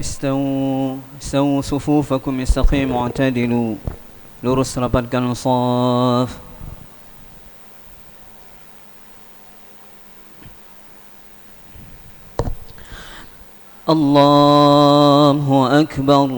استووا صفوفكم, استقيموا, اعتدلوا. Lurus rapatkan shaf. Allahu Akbar.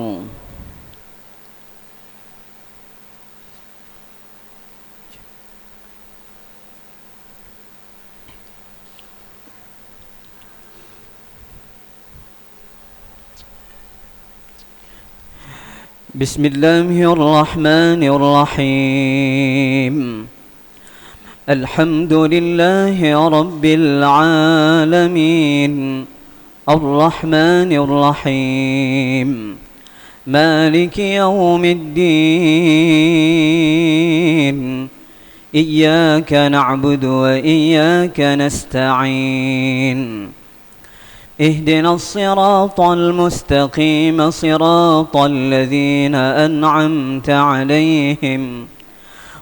Bismillahirrahmanirrahim. Alhamdulillahi Rabbil alamin. Ar-Rahmanir-Rahim. Maliki yawmiddin. Iyyaka na'budu wa iyyaka nasta'in. اهدنا الصراط المستقيم صراط الذين أنعمت عليهم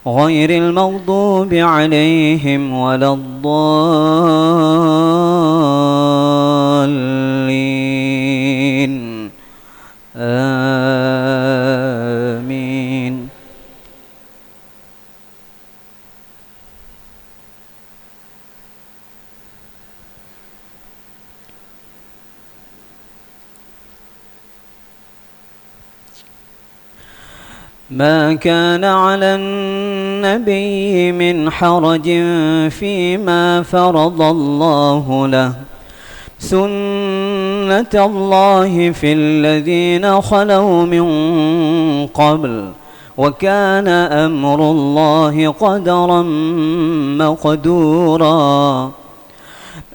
غير المغضوب عليهم ولا الضالين. آمين. ما كان على النبي من حرج فيما فرض الله له. سنة الله في الذين خلوا من قبل وكان أمر الله قدرا مقدورا.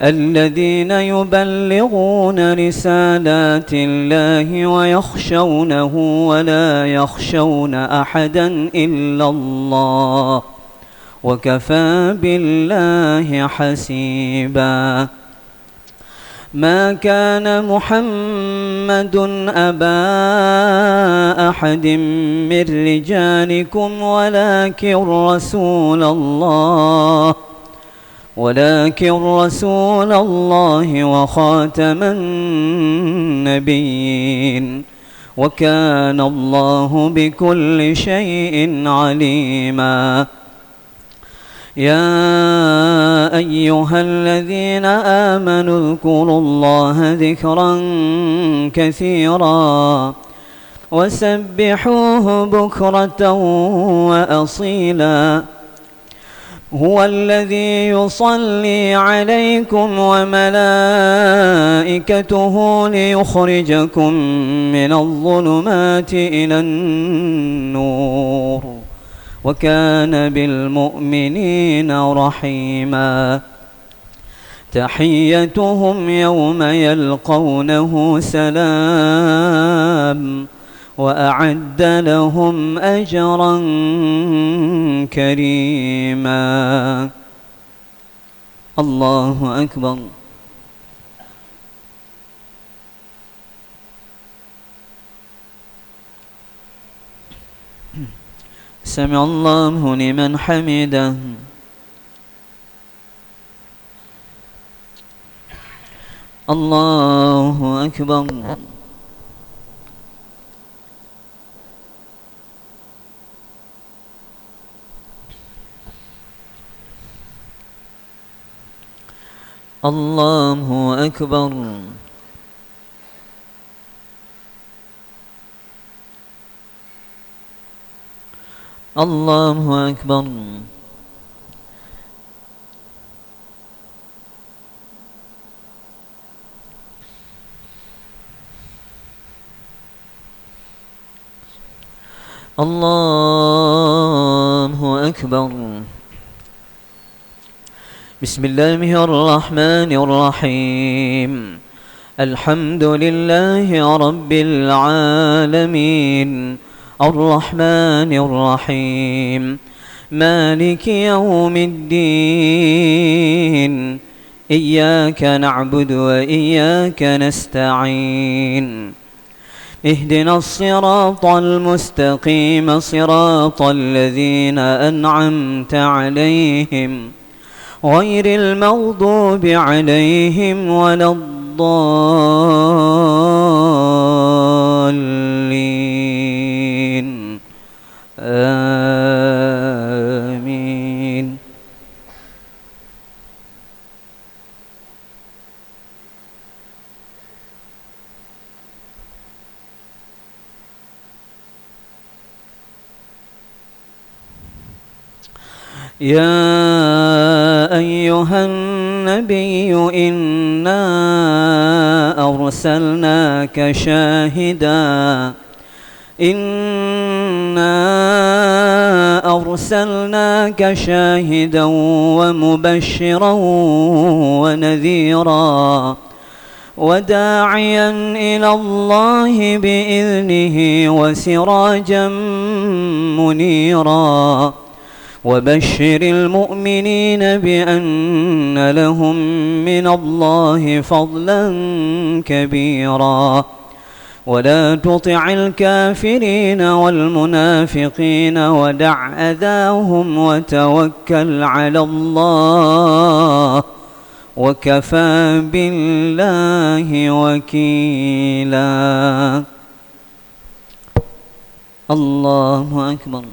الذين يبلغون رسالات الله ويخشونه ولا يخشون أحدا إلا الله وكفى بالله حسيبا. ما كان محمد أبا أحد من رجالكم ولكن رسول الله وخاتم النبيين وكان الله بكل شيء عليما. يا أيها الذين آمنوا اذكروا الله ذكرا كثيرا وسبحوه بكرة وأصيلا. هو الذي يصلي عليكم وملائكته ليخرجكم من الظلمات إلى النور وكان بالمؤمنين رحيما. تحيتهم يوم يلقونه سلام وأعد لهم أجرا كريما. الله أكبر. سمع الله لمن حمده. الله أكبر. الله أكبر. الله أكبر. الله أكبر. بسم الله الرحمن الرحيم. الحمد لله رب العالمين. الرحمن الرحيم. مالك يوم الدين. إياك نعبد وإياك نستعين. اهدنا الصراط المستقيم صراط الذين أنعمت عليهم غير المغضوب عليهم ولا الضالين. يا أيها النبي إنا أرسلناك شاهدا ومبشرا ونذيرا وداعيا إلى الله بإذنه وسراجا منيرا وبشر المؤمنين بأن لهم من الله فضلا كبيرا ولا تطع الكافرين والمنافقين ودع أذاهم وتوكل على الله وكفى بالله وكيلا. الله أكبر.